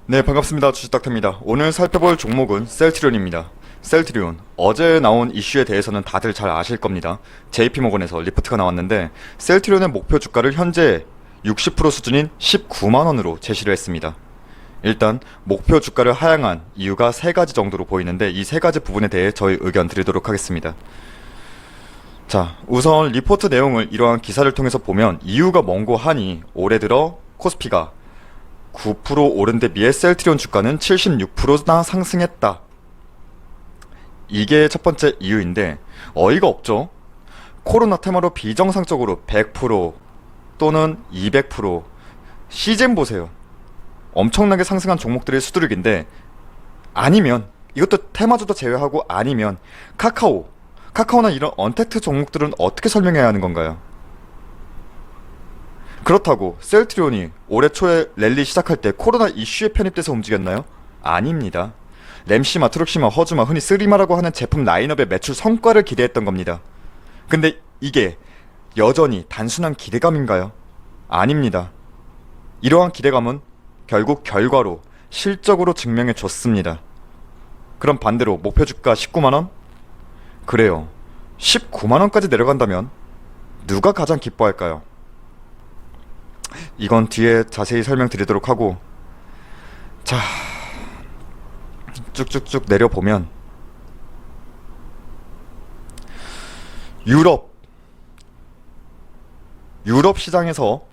네, 반갑습니다. 주식닥터입니다. 오늘 살펴볼 종목은 셀트리온입니다. 셀트리온, 어제 나온 이슈에 대해서는 다들 잘 아실 겁니다. JP모건에서 리포트가 나왔는데 셀트리온의 목표 주가를 현재 60% 수준인 19만원으로 제시를 했습니다. 일단 목표 주가를 하향한 이유가 세 가지 정도로 보이는데 이 세 가지 부분에 대해 저희 의견 드리도록 하겠습니다. 자, 우선 리포트 내용을 이러한 기사를 통해서 보면 이유가 뭔고 하니 올해 들어 코스피가 9% 오른 데 비해 셀트리온 주가는 76%나 상승했다. 이게 첫 번째 이유인데 어이가 없죠. 코로나 테마로 비정상적으로 100% 또는 200% 시젠 보세요. 엄청나게 상승한 종목들의 수두룩인데 아니면 이것도 테마주도 제외하고 아니면 카카오나 이런 언택트 종목들은 어떻게 설명해야 하는 건가요? 그렇다고 셀트리온이 올해 초에 랠리 시작할 때 코로나 이슈에 편입돼서 움직였나요? 아닙니다. 램시마, 트룩시마, 허즈마, 흔히 쓰리마라고 하는 제품 라인업의 매출 성과를 기대했던 겁니다. 근데 이게 여전히 단순한 기대감인가요? 아닙니다. 이러한 기대감은 결국 결과로 실적으로 증명해 줬습니다. 그럼 반대로 목표 주가 19만원? 그래요. 19만원까지 내려간다면 누가 가장 기뻐할까요? 이건 뒤에 자세히 설명드리도록 하고, 자, 쭉쭉쭉 내려보면 유럽 시장에서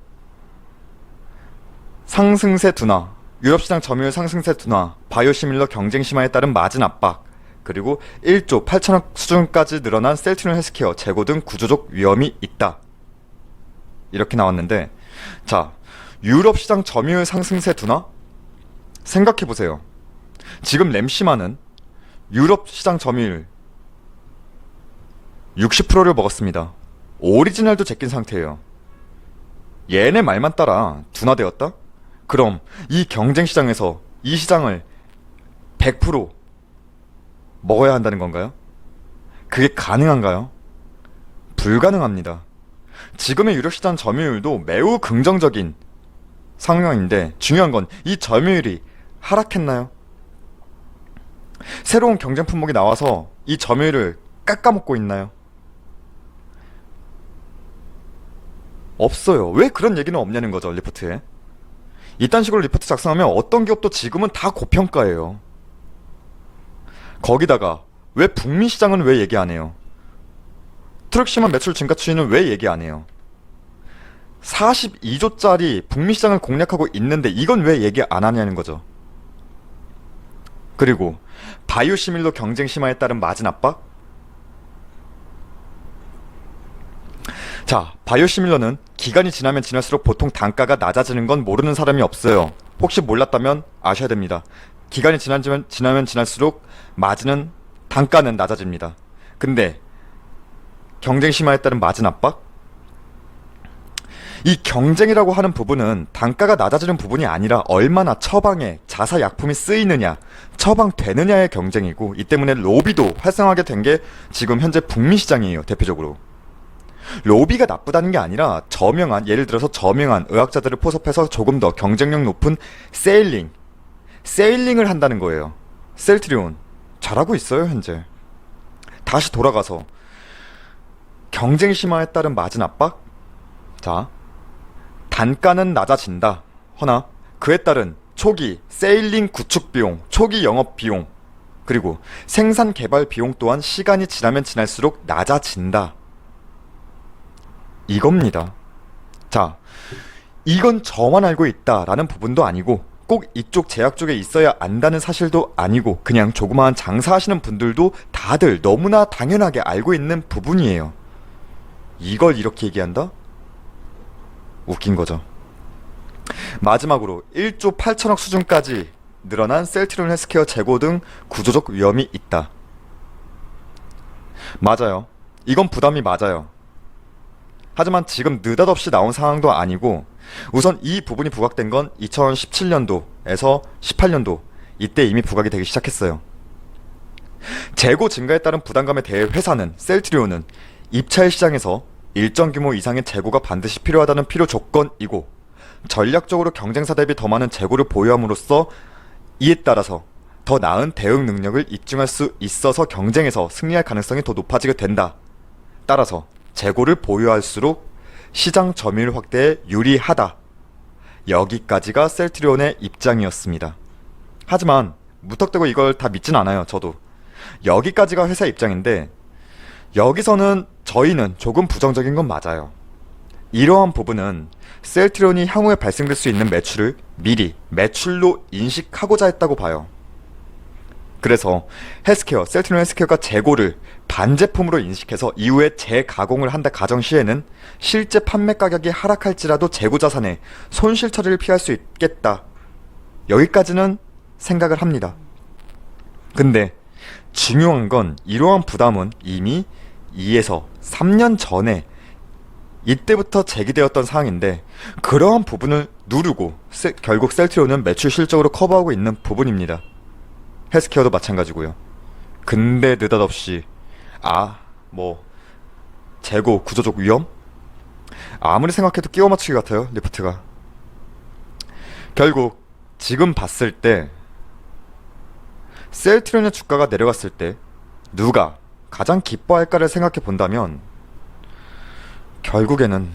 상승세 둔화, 유럽 시장 점유율 상승세 둔화, 바이오시밀러 경쟁 심화에 따른 마진 압박, 그리고 1조 8천억 수준까지 늘어난 셀트리온 헬스케어 재고 등 구조적 위험이 있다. 이렇게 나왔는데, 자, 유럽 시장 점유율 상승세 둔화? 생각해보세요. 지금 램시마는 유럽 시장 점유율 60%를 먹었습니다. 오리지널도 제낀 상태예요. 얘네 말만 따라 둔화되었다? 그럼 이 경쟁 시장에서 이 시장을 100% 먹어야 한다는 건가요? 그게 가능한가요? 불가능합니다. 지금의 유럽 시장 점유율도 매우 긍정적인 상황인데 중요한 건 이 점유율이 하락했나요? 새로운 경쟁 품목이 나와서 이 점유율을 깎아먹고 있나요? 없어요. 왜 그런 얘기는 없냐는 거죠, 리포트에. 이딴 식으로 리포트 작성하면 어떤 기업도 지금은 다 고평가예요. 거기다가 왜 북미 시장은 왜 얘기 안 해요? 트럭시만 매출 증가 추이는 왜 얘기 안 해요? 42조짜리 북미 시장을 공략하고 있는데 이건 왜 얘기 안 하냐는 거죠. 그리고 바이오시밀러 경쟁 심화에 따른 마진 압박? 자, 바이오시밀러는 기간이 지나면 지날수록 보통 단가가 낮아지는 건 모르는 사람이 없어요. 혹시 몰랐다면 아셔야 됩니다. 기간이 지나면 지날수록 단가는 낮아집니다. 근데 경쟁 심화에 따른 마진 압박? 이 경쟁이라고 하는 부분은 단가가 낮아지는 부분이 아니라 얼마나 처방에 자사약품이 쓰이느냐, 처방되느냐의 경쟁이고, 이 때문에 로비도 활성화하게 된 게 지금 현재 북미 시장이에요, 대표적으로. 로비가 나쁘다는 게 아니라 예를 들어서 저명한 의학자들을 포섭해서 조금 더 경쟁력 높은 세일링을 한다는 거예요. 셀트리온 잘하고 있어요, 현재. 다시 돌아가서 경쟁 심화에 따른 마진 압박? 자, 단가는 낮아진다. 허나 그에 따른 초기 세일링 구축 비용, 초기 영업 비용, 그리고 생산 개발 비용 또한 시간이 지나면 지날수록 낮아진다. 이겁니다. 자, 이건 저만 알고 있다라는 부분도 아니고 꼭 이쪽 제약 쪽에 있어야 안다는 사실도 아니고 그냥 조그마한 장사하시는 분들도 다들 너무나 당연하게 알고 있는 부분이에요. 이걸 이렇게 얘기한다? 웃긴 거죠. 마지막으로 1조 8천억 수준까지 늘어난 셀트리온 헬스케어 재고 등 구조적 위험이 있다. 맞아요. 이건 부담이 맞아요. 하지만 지금 느닷없이 나온 상황도 아니고 우선 이 부분이 부각된 건 2017년도에서 18년도 이때 이미 부각이 되기 시작했어요. 재고 증가에 따른 부담감에 대해 회사는 셀트리온은 입찰 시장에서 일정 규모 이상의 재고가 반드시 필요하다는 필요 조건이고 전략적으로 경쟁사 대비 더 많은 재고를 보유함으로써 이에 따라서 더 나은 대응 능력을 입증할 수 있어서 경쟁에서 승리할 가능성이 더 높아지게 된다. 따라서 재고를 보유할수록 시장 점유율 확대에 유리하다. 여기까지가 셀트리온의 입장이었습니다. 하지만 무턱대고 이걸 다 믿진 않아요. 저도 여기까지가 회사 입장인데, 여기서는 저희는 조금 부정적인 건 맞아요. 이러한 부분은 셀트리온이 향후에 발생될 수 있는 매출을 미리 매출로 인식하고자 했다고 봐요. 그래서 헬스케어, 셀트리온 헬스케어가 재고를 반제품으로 인식해서 이후에 재가공을 한다 가정 시에는 실제 판매 가격이 하락할지라도 재고 자산의 손실 처리를 피할 수 있겠다. 여기까지는 생각을 합니다. 근데 중요한 건 이러한 부담은 이미 2에서 3년 전에 이때부터 제기되었던 사항인데, 그러한 부분을 누르고 결국 셀트리온은 매출 실적으로 커버하고 있는 부분입니다. 헬스케어도 마찬가지고요. 근데 느닷없이 재고 구조적 위험? 아무리 생각해도 끼워 맞추기 같아요, 리프트가. 결국 지금 봤을 때 셀트리온의 주가가 내려갔을 때 누가 가장 기뻐할까를 생각해 본다면, 결국에는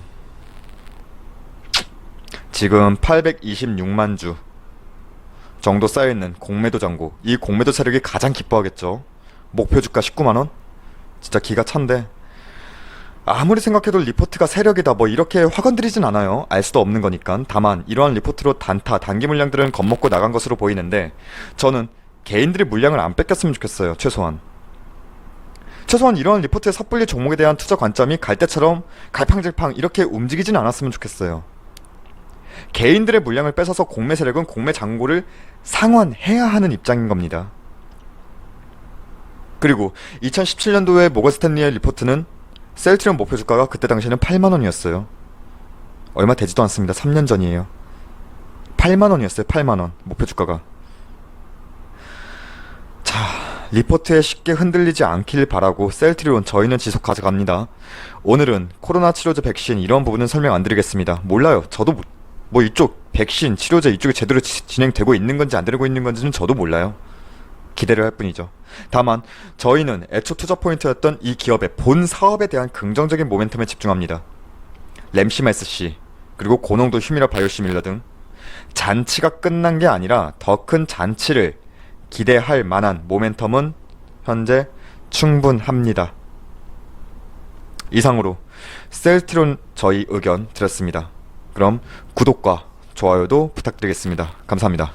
지금 826만 주 정도 쌓여있는 공매도 잔고, 이 공매도 세력이 가장 기뻐하겠죠. 목표 주가 19만원? 진짜 기가 찬데, 아무리 생각해도 리포트가 세력이다 이렇게 화건드리진 않아요. 알 수도 없는 거니까. 다만 이러한 리포트로 단기 물량들은 겁먹고 나간 것으로 보이는데, 저는 개인들이 물량을 안 뺏겼으면 좋겠어요. 최소한 이러한 리포트의 섣불리 종목에 대한 투자 관점이 갈 때처럼 갈팡질팡 이렇게 움직이진 않았으면 좋겠어요. 개인들의 물량을 뺏어서 공매 세력은 공매 잔고를 상환해야 하는 입장인 겁니다. 그리고 2017년도에 모건 스탠리의 리포트는 셀트리온 목표 주가가 그때 당시에는 8만원이었어요. 얼마 되지도 않습니다. 3년 전이에요. 8만원이었어요. 8만원 목표 주가가. 자, 리포트에 쉽게 흔들리지 않길 바라고 셀트리온 저희는 지속 가져갑니다. 오늘은 코로나 치료제 백신 이런 부분은 설명 안 드리겠습니다. 몰라요. 저도 이쪽 백신 치료제 이쪽이 제대로 진행되고 있는 건지 안 되고 있는 건지는 저도 몰라요. 기대를 할 뿐이죠. 다만 저희는 애초 투자 포인트였던 이 기업의 본 사업에 대한 긍정적인 모멘텀에 집중합니다. 램시마 SC, 그리고 고농도 휴미라 바이오시밀러 등 잔치가 끝난 게 아니라 더 큰 잔치를 기대할 만한 모멘텀은 현재 충분합니다. 이상으로 셀트리온 저희 의견 드렸습니다. 그럼 구독과 좋아요도 부탁드리겠습니다. 감사합니다.